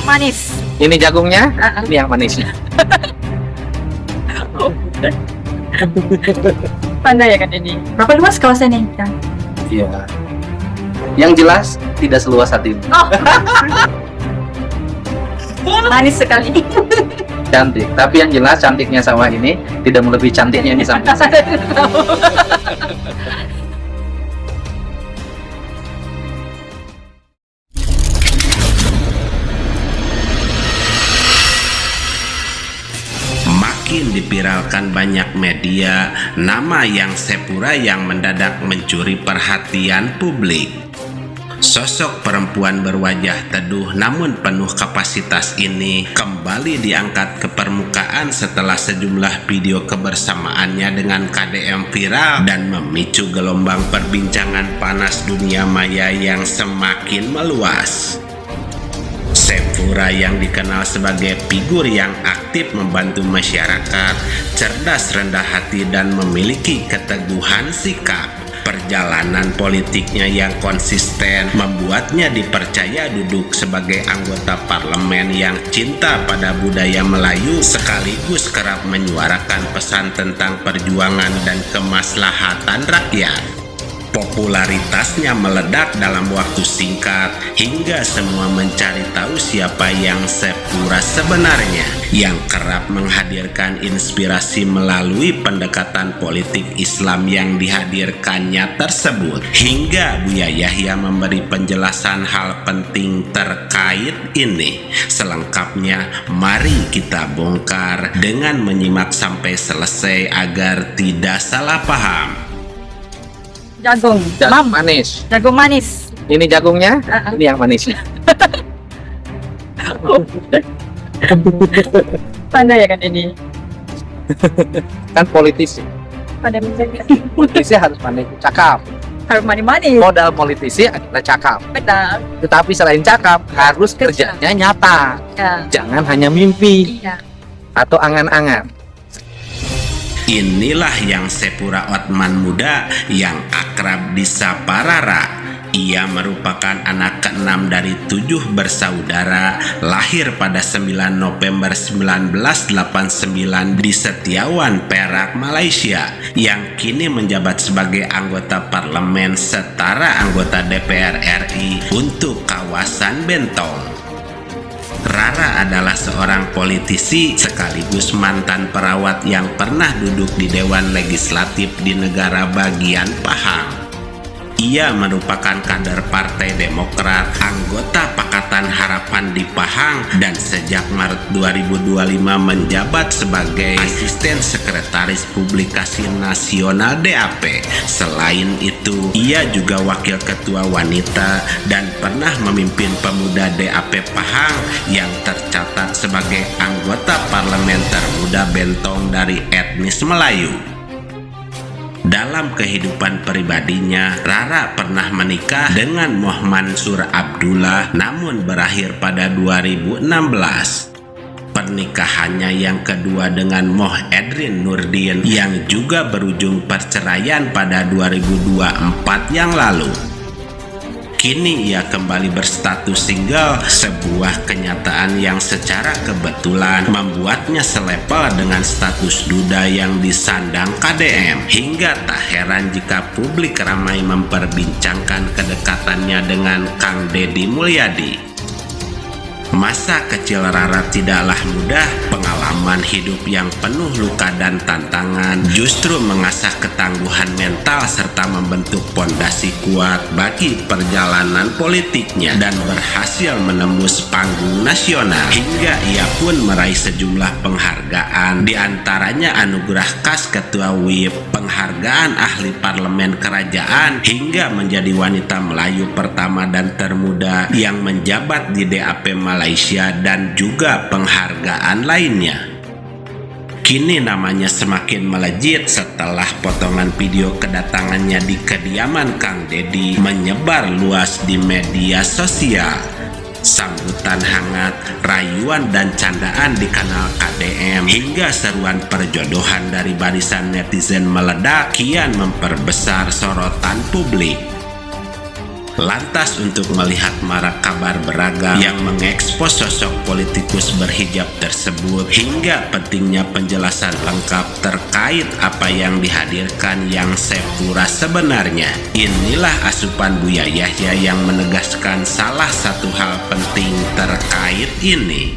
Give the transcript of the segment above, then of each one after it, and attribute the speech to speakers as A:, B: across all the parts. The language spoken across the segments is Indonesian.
A: manis.
B: Ini jagungnya, ini yang manisnya.
A: Pandai ya kan ini. Berapa luas kawasan ini?
B: Iya. Yang jelas tidak seluas hati.
A: Oh. Manis sekali.
B: Cantik. Tapi yang jelas cantiknya sawah ini tidak melebihi cantiknya yang di samping.
C: Makin dipiralkan banyak media nama yang Sepura yang mendadak mencuri perhatian publik. Sosok perempuan berwajah teduh namun penuh kapasitas ini kembali diangkat ke permukaan setelah sejumlah video kebersamaannya dengan KDM viral dan memicu gelombang perbincangan panas dunia maya yang semakin meluas. Sepura yang dikenal sebagai figur yang aktif membantu masyarakat, cerdas, rendah hati, dan memiliki keteguhan sikap. Perjalanan politiknya yang konsisten membuatnya dipercaya duduk sebagai anggota parlemen yang cinta pada budaya Melayu sekaligus kerap menyuarakan pesan tentang perjuangan dan kemaslahatan rakyat. Popularitasnya meledak dalam waktu singkat hingga semua mencari tahu siapa yang Sepura sebenarnya, yang kerap menghadirkan inspirasi melalui pendekatan politik Islam yang dihadirkannya tersebut. Hingga Buya Yahya memberi penjelasan hal penting terkait ini. Selengkapnya mari kita bongkar dengan menyimak sampai selesai agar tidak salah paham.
A: Jagung.
B: Jagung manis.
A: Jagung manis.
B: Ini jagungnya, ini yang manisnya.
A: Pandai ya kan ini.
B: Kan politisi.
A: Pandai menjaga.
B: Politisi harus pandai cakap.
A: Harus manis-manis.
B: Modal politisi adalah cakap.
A: Betul.
B: Tetapi selain cakap, harus kerjanya nyata.
A: Ya.
B: Jangan hanya mimpi
A: Iya.
B: atau angan-angan.
C: Inilah yang Sepura Othman muda yang akrab disapa Rara. Ia merupakan anak ke-6 dari 7 bersaudara, lahir pada 9 November 1989 di Setiawan, Perak, Malaysia, yang kini menjabat sebagai anggota parlemen setara anggota DPR RI untuk kawasan Bentong. Rara adalah seorang politisi sekaligus mantan perawat yang pernah duduk di Dewan Legislatif di negara bagian Pahang. Ia merupakan kader Partai Demokrat, anggota Pakatan Harapan di Pahang, dan sejak Maret 2025 menjabat sebagai Asisten Sekretaris Publikasi Nasional DAP. Selain itu, ia juga Wakil Ketua Wanita dan pernah memimpin pemuda DAP Pahang yang tercatat sebagai anggota parlemen termuda Bentong dari etnis Melayu. Dalam kehidupan pribadinya, Rara pernah menikah dengan Moh Mansur Abdullah namun berakhir pada 2016. Pernikahannya yang kedua dengan Moh Edrin Nurdin yang juga berujung perceraian pada 2024 yang lalu. Kini ia kembali berstatus single, sebuah kenyataan yang secara kebetulan membuatnya selepel dengan status duda yang disandang KDM. Hingga tak heran jika publik ramai memperbincangkan kedekatannya dengan Kang Deddy Mulyadi. Masa kecil Rara tidaklah mudah, pengalaman hidup yang penuh luka dan tantangan justru mengasah ketangguhan mental serta membentuk pondasi kuat bagi perjalanan politiknya dan berhasil menembus panggung nasional. Hingga ia pun meraih sejumlah penghargaan, diantaranya anugerah khas Ketua WIP, penghargaan ahli parlemen kerajaan, hingga menjadi wanita Melayu pertama dan termuda yang menjabat di DAP Malaysia dan juga penghargaan lainnya. Kini namanya semakin melejit setelah potongan video kedatangannya di kediaman Kang Deddy menyebar luas di media sosial. Sambutan hangat, rayuan dan candaan di kanal KDM hingga seruan perjodohan dari barisan netizen meledak kian memperbesar sorotan publik. Lantas untuk melihat marak kabar beragam yang mengekspos sosok politikus berhijab tersebut hingga pentingnya penjelasan lengkap terkait apa yang dihadirkan yang Sephora sebenarnya, inilah asupan Buya Yahya yang menegaskan salah satu hal penting terkait ini.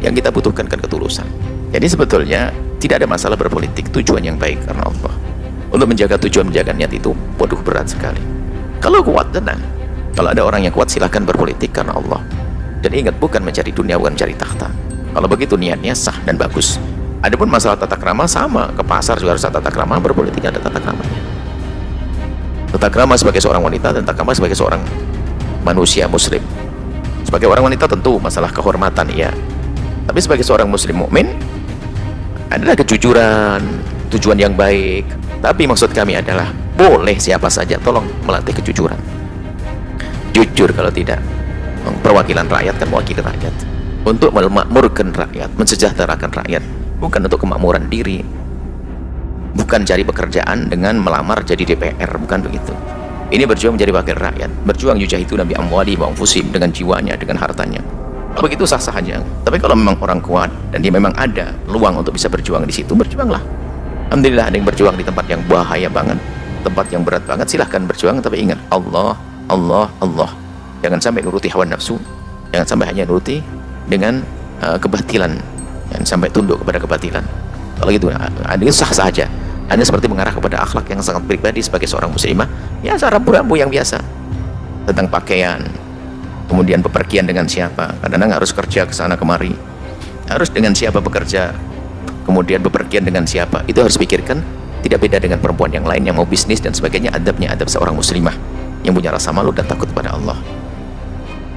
D: Yang kita butuhkan kan ketulusan. Jadi sebetulnya tidak ada masalah berpolitik, tujuan yang baik karena Allah. Untuk menjaga tujuan, menjaga niat itu waduh berat sekali. Kalau kuat, tenang. Kalau ada orang yang kuat, silahkan berpolitik karena Allah. Dan ingat, bukan mencari dunia, bukan mencari takhta. Kalau begitu niatnya sah dan bagus. Adapun masalah tata krama, sama. Ke pasar juga harus ada tata krama, berpolitik ada tata kramanya. Tata krama sebagai seorang wanita dan tata krama sebagai seorang manusia muslim. Sebagai orang wanita tentu masalah kehormatan, ya. Tapi sebagai seorang muslim mukmin adalah kejujuran, tujuan yang baik. Tapi maksud kami adalah boleh siapa saja, tolong melatih kejujuran. Jujur, kalau tidak, perwakilan rakyat kan mewakili rakyat untuk memakmurkan rakyat, mensejahterakan rakyat, bukan untuk kemakmuran diri, bukan cari pekerjaan dengan melamar jadi DPR, bukan begitu. Ini berjuang menjadi wakil rakyat, berjuang yujahidu nabi amwali wa anfusihim, dengan jiwanya, dengan hartanya. Kalau begitu sah-sah aja. Tapi kalau memang orang kuat dan dia memang ada peluang untuk bisa berjuang di situ, berjuanglah. Alhamdulillah ada yang berjuang di tempat yang bahaya banget, tempat yang berat banget, silahkan berjuang. Tapi ingat, Allah, Allah, Allah. Jangan sampai nuruti hawa nafsu, jangan sampai hanya nuruti dengan kebatilan, jangan sampai tunduk kepada kebatilan. Kalau gitu, ada sah-sah saja. Anda seperti mengarah kepada akhlak yang sangat pribadi sebagai seorang muslimah, ya rambu-rambu yang biasa tentang pakaian, kemudian bepergian dengan siapa, kadang-kadang harus kerja ke sana kemari, harus dengan siapa bekerja, kemudian bepergian dengan siapa, itu harus pikirkan. Tidak beda dengan perempuan yang lain yang mau bisnis dan sebagainya. Adabnya adab seorang muslimah yang punya rasa malu dan takut kepada Allah.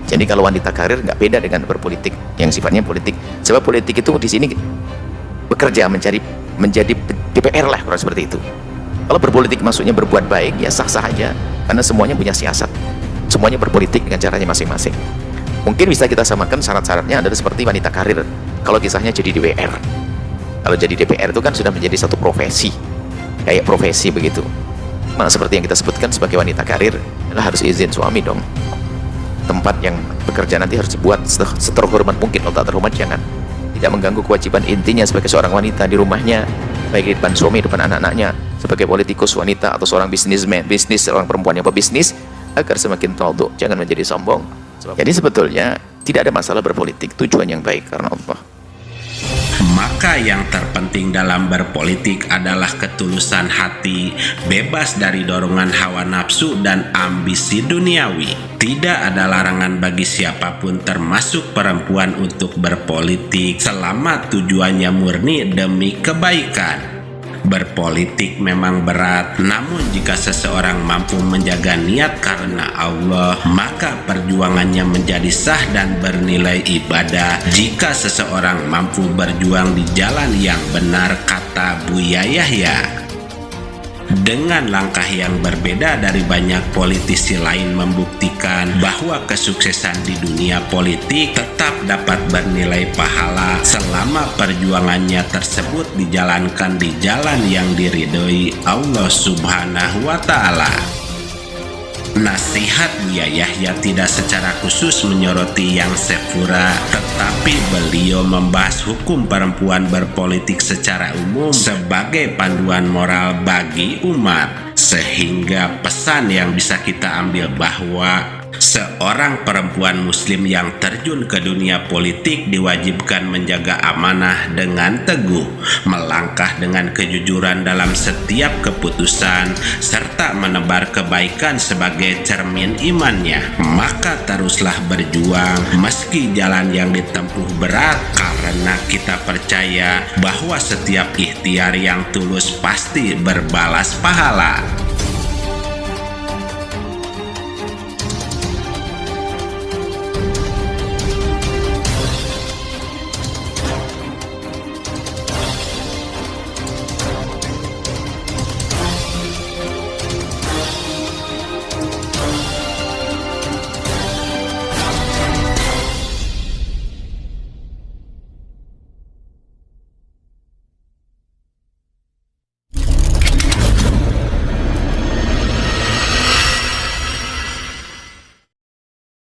D: Jadi kalau wanita karir nggak beda dengan berpolitik yang sifatnya politik. Sebab politik itu di sini bekerja menjadi DPR lah, kurang seperti itu. Kalau berpolitik maksudnya berbuat baik, ya sah-sah aja, karena semuanya punya siasat, semuanya berpolitik dengan caranya masing-masing. Mungkin bisa kita samakan syarat-syaratnya adalah seperti wanita karir. Kalau kisahnya jadi DPR, kalau jadi DPR itu kan sudah menjadi satu profesi, kayak profesi begitu. Nah, seperti yang kita sebutkan sebagai wanita karir, harus izin suami dong. Tempat yang bekerja nanti harus dibuat seterhormat mungkin. Kalau tak terhormat jangan. Tidak mengganggu kewajiban intinya sebagai seorang wanita di rumahnya, baik di depan suami, di depan anak-anaknya, sebagai politikus wanita atau seorang bisnismen, seorang perempuan yang pebisnis, agar semakin tawadhu, jangan menjadi sombong. Jadi sebetulnya tidak ada masalah berpolitik, tujuan yang baik karena Allah.
C: Maka yang terpenting dalam berpolitik adalah ketulusan hati, bebas dari dorongan hawa nafsu dan ambisi duniawi. Tidak ada larangan bagi siapapun termasuk perempuan untuk berpolitik selama tujuannya murni demi kebaikan. Berpolitik memang berat, namun jika seseorang mampu menjaga niat karena Allah, maka perjuangannya menjadi sah dan bernilai ibadah. Jika seseorang mampu berjuang di jalan yang benar, kata Buya Yahya. Dengan langkah yang berbeda dari banyak politisi lain membuktikan bahwa kesuksesan di dunia politik tetap dapat bernilai pahala selama perjuangannya tersebut dijalankan di jalan yang diridhoi Allah Subhanahu wa Ta'ala. Nasihat Buya Yahya tidak secara khusus menyoroti yang Sephora, tetapi beliau membahas hukum perempuan berpolitik secara umum sebagai panduan moral bagi umat. Sehingga pesan yang bisa kita ambil bahwa seorang perempuan muslim yang terjun ke dunia politik diwajibkan menjaga amanah dengan teguh, melangkah dengan kejujuran dalam setiap keputusan, serta menebar kebaikan sebagai cermin imannya. Maka teruslah berjuang meski jalan yang ditempuh berat, karena kita percaya bahwa setiap ikhtiar yang tulus pasti berbalas pahala.